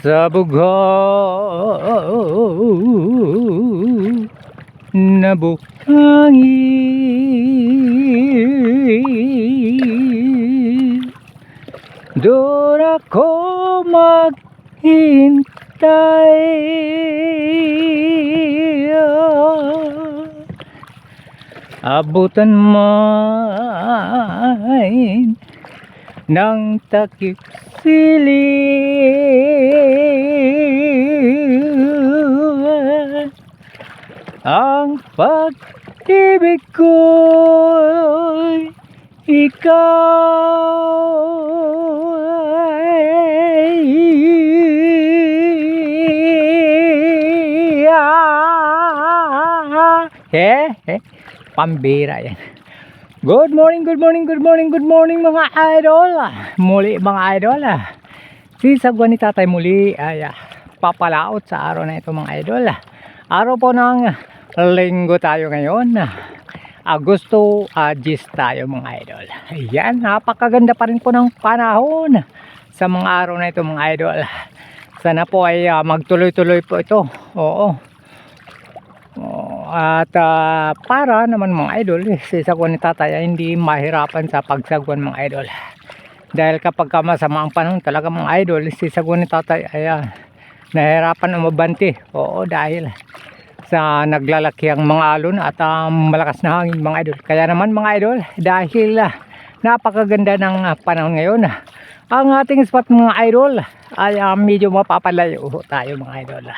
sa bughaw na buhangin, doon ako maghintay. Abutan man ng takip siling, ang pag-ibig ko'y ikaw ay pambira yan. Good morning, good morning, good morning, good morning mga idol. Muli mga idol, sisagwan ni tatay muli ay papalaot sa araw na ito mga idol. Araw po ng linggo tayo ngayon, Agosto 10 tayo mga idol. Ayan, napakaganda pa rin po ng panahon sa mga araw na ito mga idol. Sana po ay magtuloy-tuloy po ito. Oo. At para naman mga idol, sisagwan ni tatay ay hindi mahirapan sa pagsagwan mga idol. Dahil kapag masama ang panahon talaga mga idol, sisagwan ni tatay ay nahirapan umabante. Oo, dahil sa naglalaki ang mga alon at malakas na hangin mga idol. Kaya naman mga idol, dahil napakaganda ng panahon ngayon, ang ating spot mga idol ay medyo mapapalayo tayo mga idol.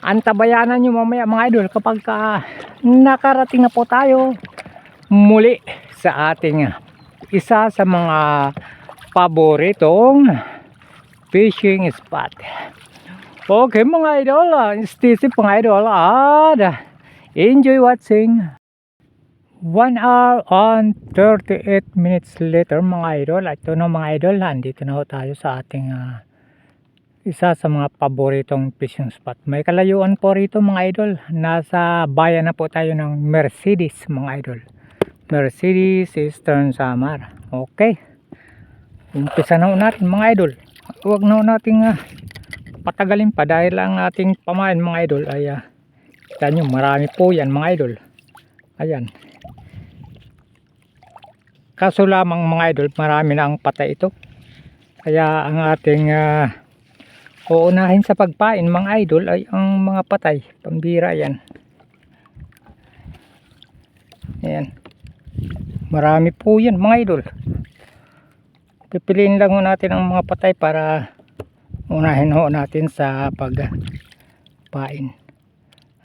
Antabayanan nyo mamaya mga idol kapag nakarating na po tayo muli sa ating isa sa mga paboritong fishing spot. Okay mga idol, stay safe mga idol at enjoy watching. 1 hour and 38 minutes later mga idol. Ito na mga idol, andito na ho tayo sa ating isa sa mga paboritong fishing spot. May kalayuan po rito mga idol. Nasa bayan na po tayo ng Mercedes mga idol. Mercedes Eastern Samar. Okay. Umpisa na natin mga idol. Huwag na natin patagalin pa dahil ang ating pamain mga idol ay kita nyo marami po yan mga idol. Ayan. Kaso lamang mga idol, marami na ang patay ito. Kaya ang ating uunahin sa pagpain mga idol ay ang mga patay, pambira yan. Ayan, marami po yan mga idol. Pipiliin lang natin ang mga patay para unahin ho natin sa pagpain.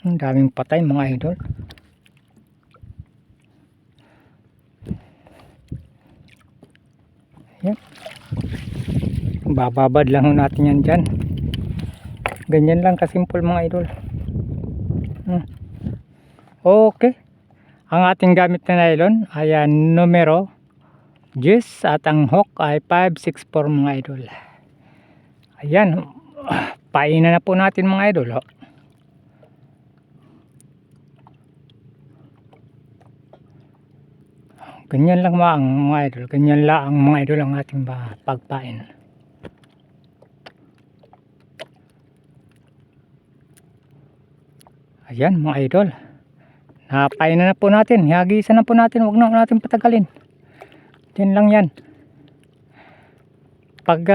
Ang daming patay mga idol. Ayan, bababad lang ho natin yan dyan. Ganyan lang kasimple mga idol. Okay. Ang ating gamit na nylon ay numero 10 at ang hook ay 564 mga idol. Ayan. Painan na po natin mga idol. Ganyan lang mga idol. Ganyan lang mga idol ang ating pagpain. Ayan mga idol, napainan na po natin, hagisan na po natin, huwag na natin patagalin. Din lang yan. Pag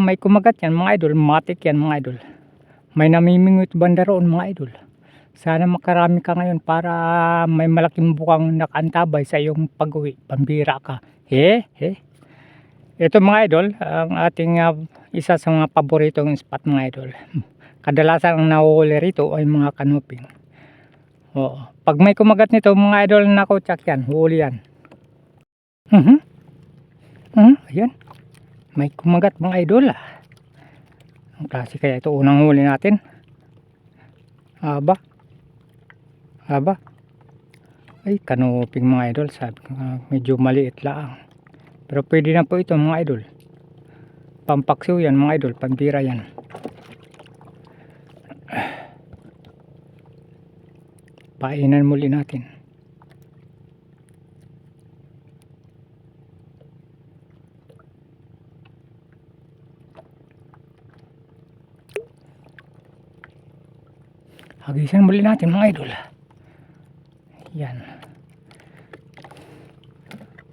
may kumagat yan mga idol, matik yan mga idol. May namimingwit banda roon mga idol. Sana makarami ka ngayon para may malaking bukang nakaantabay sa iyong pag-uwi, pambira ka. Ito mga idol, ang ating isa sa mga paboritong spot mga idol. Kadalasan ang nahuhuli rito ay mga kanuping. Oo. Pag may kumagat nito mga idol, nako tsak yan, huli yan. Ayan. May kumagat mga idol. Ang klase kaya ito unang huli natin. Aba. Ay, kanuping mga idol. Sabi ko, medyo maliit lang. Pero pwede na po ito mga idol. Pampaksiw yan mga idol, pambira yan. Painan muli natin. Hagisan muli natin mga idol. Yan.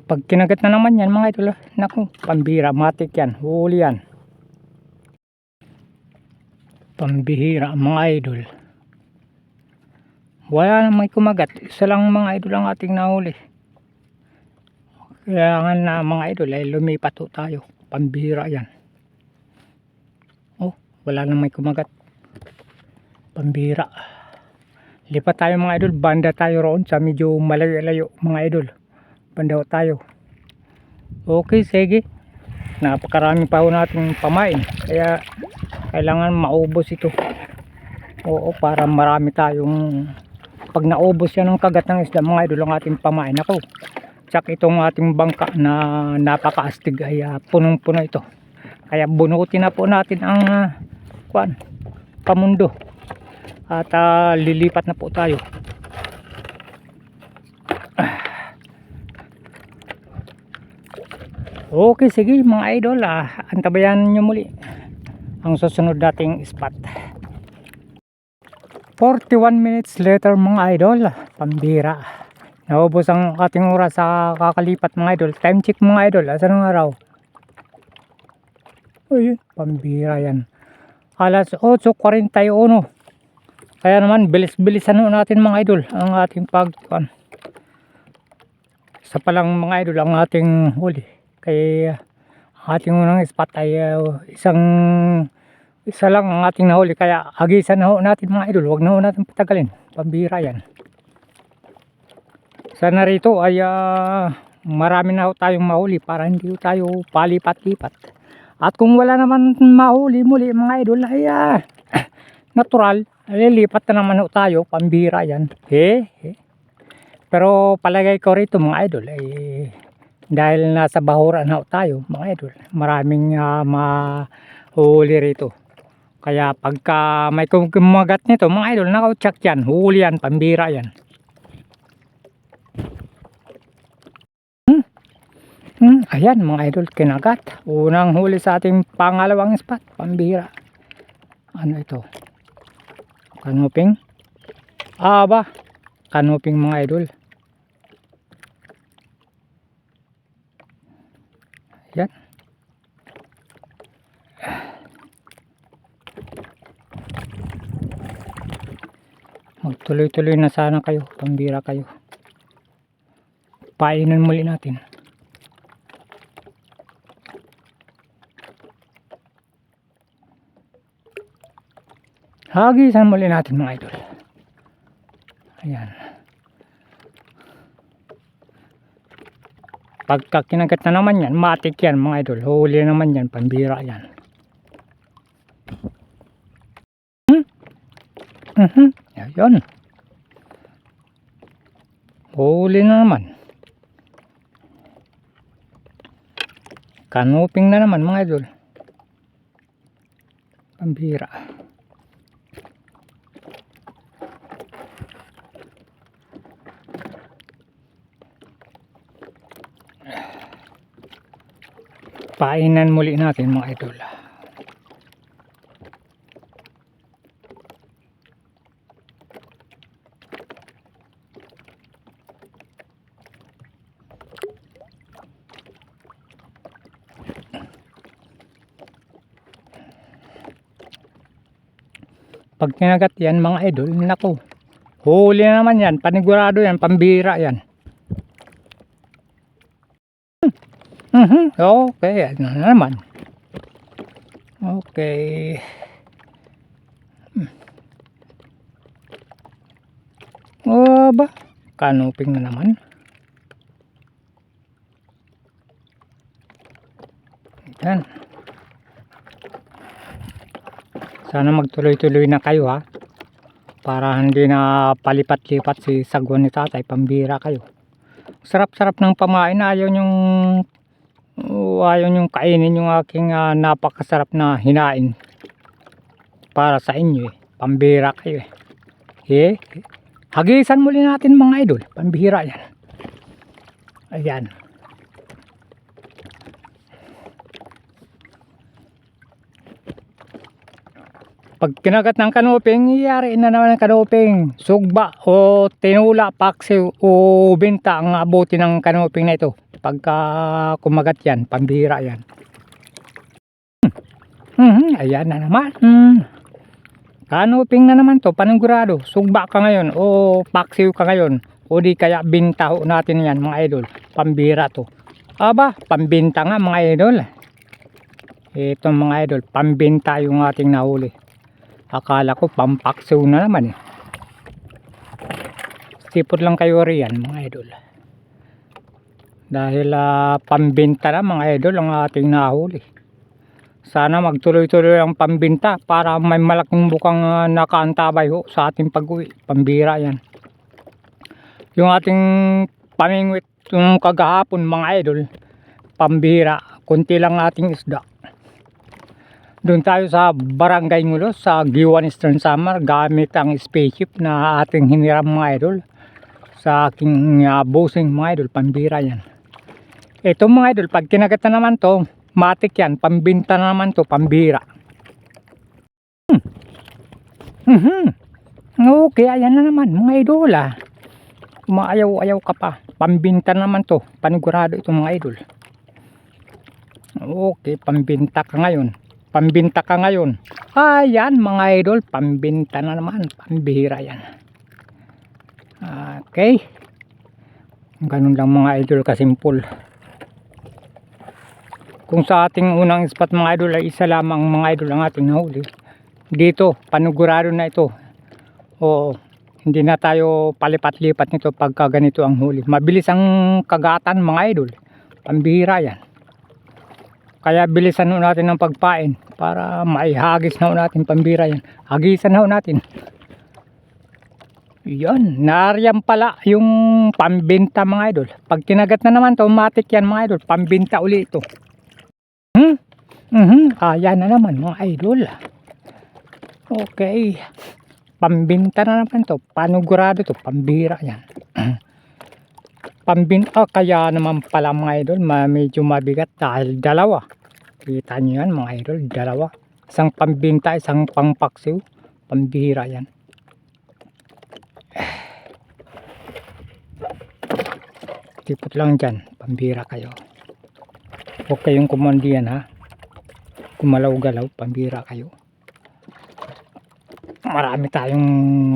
Pag kinagat na naman yan mga idol, naku, pambira, matik yan, huli yan. Pambihira mga idol. Wala na may kumagat, isa lang mga idol ang ating nahuli. Kaya nga na mga idol ay lumipat ho tayo, pambihira yan. Oh, wala na may kumagat, pambihira. Lipat tayo mga idol, banda tayo roon sa medyo malayo-layo mga idol. Banda ho tayo. Okay, sige. Napakarami pa ho natin pamain, kaya kailangan maubos ito. Oo, para marami tayong, pag naubos yan ng kagat ng isda mga idol ang ating pamain. Ako, tsak itong ating bangka na napakaastig ay punong-puno ito. Kaya bunutin na po natin ang pamundo at lilipat na po tayo. Okay, sige mga idol, antabayan nyo muli ang susunod nating spot. 41 minutes later mga idol, pambira. Naubos ang ating oras sa kakalipat mga idol. Time check mga idol, asan ang araw? Uy, pambira yan. Alas 8:41. Kaya naman bilis-bilisan natin mga idol ang ating isa pa lang mga idol ang ating huli. Kaya ating unang spot ay isa lang ang ating nahuli, kaya agisan na ho natin mga idol, wag na ho natin patagalin, pambira yan. Sana rito ay marami na ho tayong mahuli para hindi ho tayo palipat-lipat. At kung wala naman mahuli muli mga idol ay natural, lilipat na naman ho tayo, pambira yan. Pero palagay ko rito mga idol ay dahil nasa bahuran na ho tayo mga idol, maraming mahuli rito. Kaya pagka may kumagat nito mga idol, nakautsak yan, huli yan, pambira yan. Ayan mga idol, kinagat. Unang huli sa ating pangalawang spot, pambira. Ano ito? Kanuping? Aba, kanuping mga idol. Ayan. Magtuloy-tuloy na sana kayo, pambira kayo. Painan muli natin. Hagisan muli natin mga idol. Ayan. Pagka kinagat na naman yan, matik yan mga idol. Huli naman yan, pambira yan. Ayan. Huli na naman. Kanuping na naman mga idol. Pambira. Painan muli natin mga idol. Pag kinagat yan mga idol, naku, huli na naman yan, panigurado yan, pambira yan. Okay, ano na naman. Okay. Ba, kanuping na naman. Yan. Sana magtuloy-tuloy na kayo ha. Para hindi na palipat-lipat si sagwan ni tatay, pambira kayo. Sarap-sarap ng pamain, ayaw nyong kainin yung aking napakasarap na hinain para sa inyo pambira kayo hagisan muli natin mga idol, pambira yan. Ayan. Pag kinagat ng kanuping, iyari na naman ng kanuping. Sugba o tinula, paksiw o binta ang abuti ng kanuping na ito. Pagka kumagat yan, pambira yan. Ayan na naman. Kanuping na naman to, panigurado. Sugba ka ngayon o paksiw ka ngayon. O di kaya binta ho natin yan mga idol. Pambira to. Aba, pambinta nga mga idol. Ito mga idol, pambinta yung ating nahuli. Akala ko pampaksiw na naman eh. Sipot lang kayo riyan mga idol. Dahil pambinta na mga idol ang ating nahuli. Sana magtuloy-tuloy ang pambinta para may malaking bukang nakaantabay ho sa ating pag-uwi. Pambira yan. Yung ating pamingwit yung kagahapon mga idol, pambira. Kunti lang ating isda. Doon tayo sa Barangay Ngulos sa Giwan Eastern Samar gamit ang spaceship na ating hiniram mga idol sa aking bossing mga idol, pambira yan. Ito mga idol, pag kinagat na naman to, matik yan, pambinta na naman to, pambira. Okay, ayan na naman mga idol Maayaw-ayaw ka pa, pambinta na naman to, panigurado ito mga idol. Okay, pambinta ka ngayon. Pambinta ka ngayon. Ayan mga idol, pambinta na naman. Pambihira yan. Okay. Ganun lang mga idol, kasimpul. Kung sa ating unang spot mga idol ay isa lamang mga idol ang ating nahuli. Dito, panigurado na ito. Oo, hindi na tayo palipat-lipat nito pagka ganito ang huli. Mabilis ang kagatan mga idol. Pambihira yan. Kaya bilisan ho natin ng pagpain para maihagis na ho natin pambira yan. Hagisan na ho natin. Yan, nariyan pala yung pambinta mga idol. Pag kinagat na naman to, matik yan mga idol. Pambinta uli ito. Ayan na naman mga idol. Okay. Pambinta na naman to. Panugurado to, pambira yan. Pambinta, kaya naman pala mga idol, medyo mabigat dahil dalawa. Kita nyo yan mga idol, dalawa. Isang pambinta, isang pangpaksiw. Pambira yan. Tipot lang dyan, pambira kayo. Huwag kayong kumandi yan ha. Kumalaw-galaw, pambira kayo. Marami tayong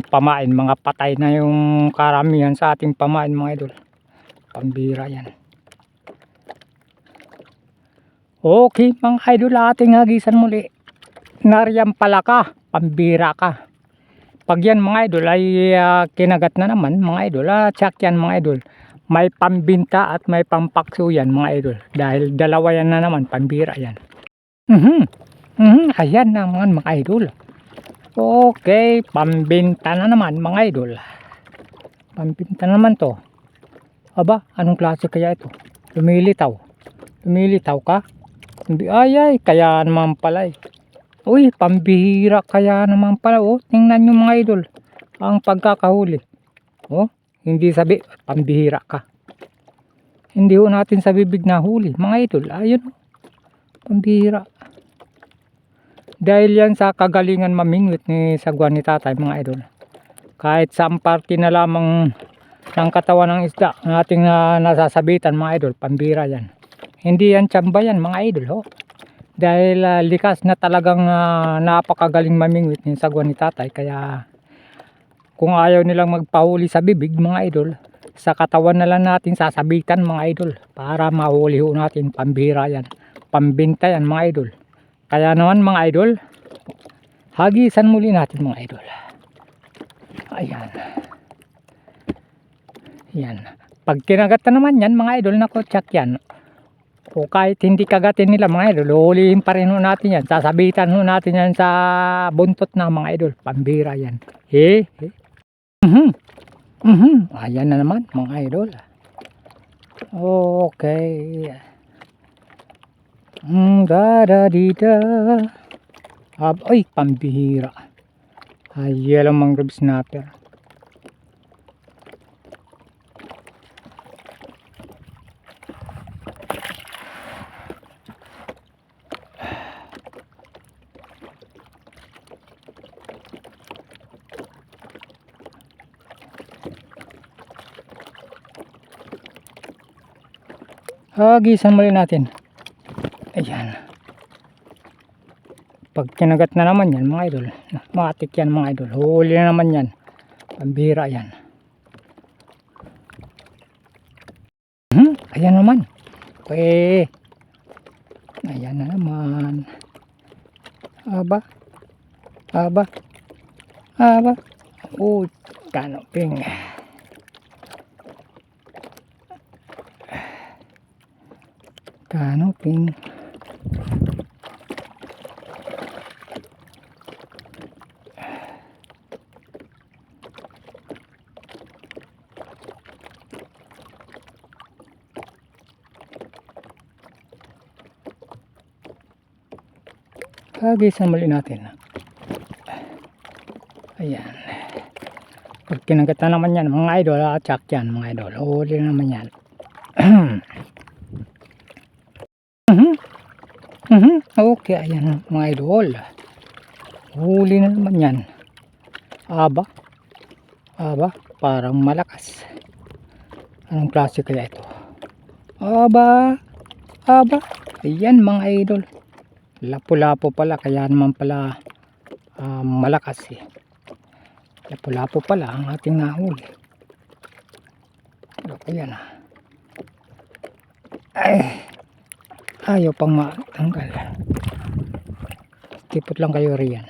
pamain, mga patay na yung karamihan sa ating pamain mga idol. Pambira yan. Okay mga idol, ating hagisan muli. Nariyan pala ka, pambira ka. Pag yan mga idol ay kinagat na naman mga idol, check yan mga idol. May pambinta at may pampakso yan mga idol. Dahil dalawa yan na naman, pambira yan. Ayan naman mga idol. Okay, pambinta na naman mga idol. Pambinta naman to. Aba, anong klase kaya ito? Lumilitaw. Lumilitaw ka? Ay, kaya naman pala eh. Uy, pambihira kaya naman pala. Oh, tingnan nyo mga idol. Ang pagkakahuli. Oh, hindi sabi, pambihira ka. Hindi ho natin sa bibig na huli. Mga idol, ayun. Pambihira. Dahil yan sa kagalingan mamingwit ni sagwan ni tatay mga idol. Kahit sa parte na lamang ng katawan ng isda ng ating nasasabitan mga idol, pambira yan. Hindi yan tsamba yan mga idol ho. Dahil likas na talagang napakagaling mamingwit ni sagwan ni tatay. Kaya kung ayaw nilang magpahuli sa bibig mga idol, sa katawan na lang natin sasabitan mga idol. Para mahuli ho natin, pambira yan. Pambinta yan mga idol. Kaya naman mga idol, hagisan muli natin mga idol. Ayan. Yan. Pag kinagat na naman yan mga idol, nako check yan. O kahit hindi kagatin nila mga idol, hulihin pa rin ho natin yan. Sasabitan ho natin yan sa buntot na mga idol. Pambira yan. Ayan na naman mga idol. Okay. Da-da-di-da. Ay, pambihira. Ay, yellow mangrove snapper. Hagisan muli natin. Ayan. Pag kinagat na naman yan mga idol, matik yan mga idol, huli na naman yan, pambira yan. Ayan naman. Okay. Ayan na naman. Aba. Uy, kanoping. Hagisan muli natin. Ayan. Pag kinagat na naman yan mga idol, atsak yan mga idol, huli naman yan. Okay, ayan mga idol, huli na naman yan. Aba, parang malakas. Anong klase kaya ito? Aba, ayan mga idol, lapu-lapo pala, kaya naman pala malakas eh. Lapu-lapo pala ang ating nahuli. Ayan na. Ayaw pang matanggal. Tipot lang kayo riyan.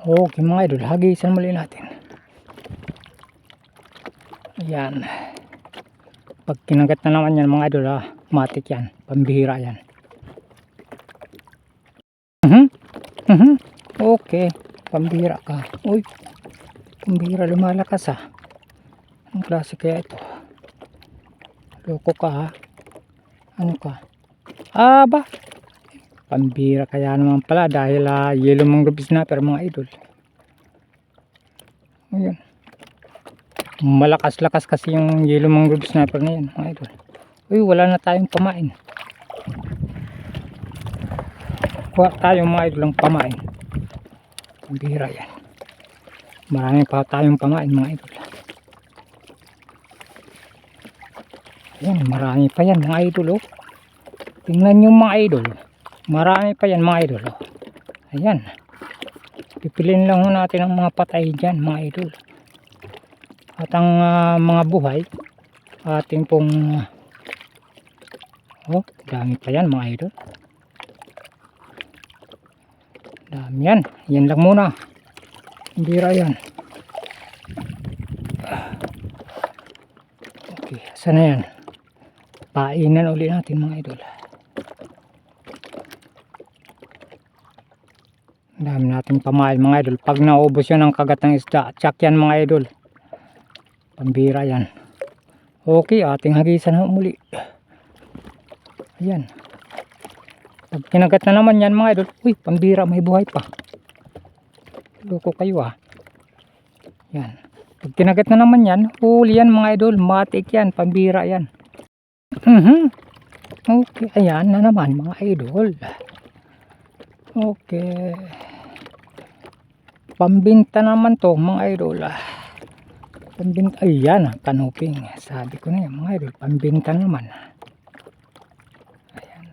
Okay mga idol, hagisan muli natin. Ayan. Pag kinagat na naman yan mga idol, matik yan, pambihira yan. Okay, pambihira ka. Uy, pambihira, lumalakas Ang klase kaya ito? Loko ka Ano ka? Aba, pambihira kaya naman pala dahil yellow mangrove snapper mga idol. Ayan. Malakas-lakas kasi yung yellow mangrove snapper na yan mga idol. Uy, wala na tayong pamain. Kuha tayong mga idol ng pamain. Pambihira yan. Marami pa tayong pamain mga idol. Ayan, marami pa yan mga idol oh. Tingnan nyo mga idol, marami pa yan mga idol oh. Ayan, pipiliin lang natin ang mga patay dyan mga idol. At ang mga buhay ating pong dami pa yan mga idol. Dami yan. Yan lang muna. Bira yan. Okay, saan na yan? Painan ulit natin mga idol. Dami natin pamain mga idol. Pag naubos yun ang kagat ng isda, tsak yan mga idol. Pambira yan. Okay, ating hagisan muli. Ayan. Pag kinagat na naman yan mga idol, uy, pambira, may buhay pa. Loko kayo Yan. Pag kinagat na naman yan, huli yan mga idol, matik yan, pambira yan. Okay, ayan na naman mga idol. Okay. Pambinta naman to mga idol. Pambinta, ayan, kanuping. Sabi ko na yan mga idol, pambinta naman. Ayan.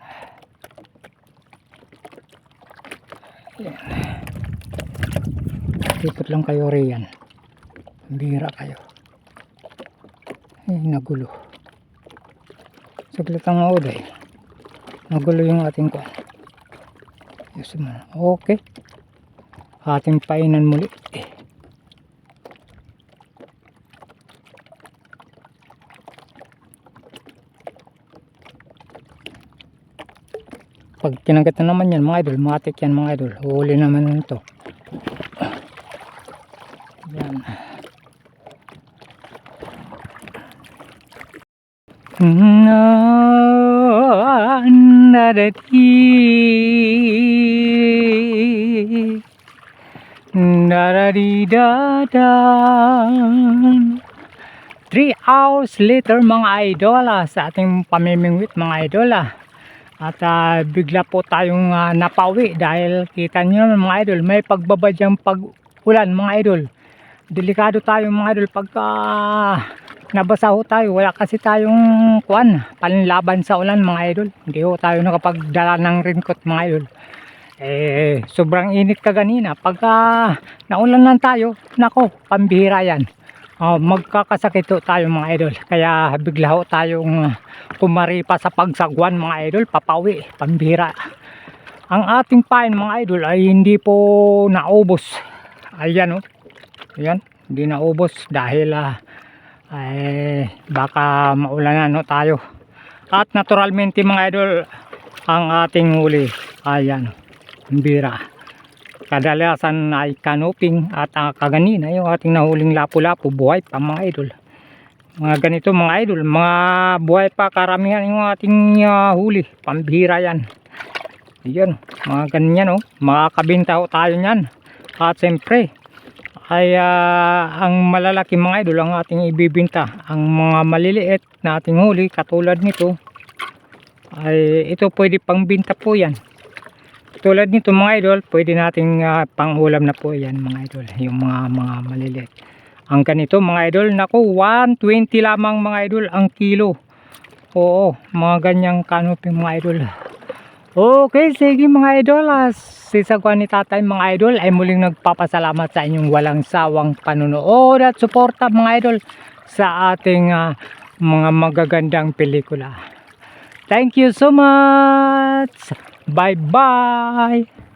Ayan. Ikot lang kayo riyan. Bira kayo. Ay, nagulo. Saglit ang oday. Nagulo yung ating kuwan. Yes, man. Okay. Ating painan muli. Pag kinagat na naman yan mga idol, matik yan mga idol. Huli naman nito. Yan. hours later mga idol, sa ating pamimingwit mga idol. At bigla po tayong napawi dahil kita nyo naman mga idol, may pagbabadyang pag-ulan mga idol. Delikado tayo mga idol pagka nabasa ho tayo. Wala kasi tayong panlaban sa ulan mga idol. Hindi ho tayo nakapagdala ng raincoat mga idol. Sobrang init kaganina. Pagka naulan lang tayo, nako, pambihira yan. Magkakasakit ho tayo mga idol. Kaya bigla ho tayong kumaripa sa pagsagwan mga idol, papawi, pambihira. Ang ating pain mga idol ay hindi po naubos. Ayan o. Ayan, hindi naubos dahil baka maulanan ho tayo. At naturalmente mga idol, ang ating huli, ayan, pambihira. Kadalasan ay canoping at kaganina yung ating nahuling lapu-lapu buhay pa mga idol. Mga ganito mga idol, mga buhay pa karamihan yung ating huli, pambihira yan. Yan, mga ganyan makakabenta ho tayo nyan. At siyempre ay ang malalaki mga idol ang ating ibibenta. Ang mga maliliit na ating huli katulad nito ay ito pwede pang binta po yan. Tulad nito mga idol, pwede nating pangulam na po yan mga idol, yung mga maliliit. Ang ganito mga idol, naku, 120 lamang mga idol ang kilo. Oo, mga ganyang canopy mga idol. Okay, sige mga idol, sisagwan ni tatay mga idol ay muling nagpapasalamat sa inyong walang sawang panunood at suporta mga idol sa ating mga magagandang pelikula. Thank you so much. Bye bye.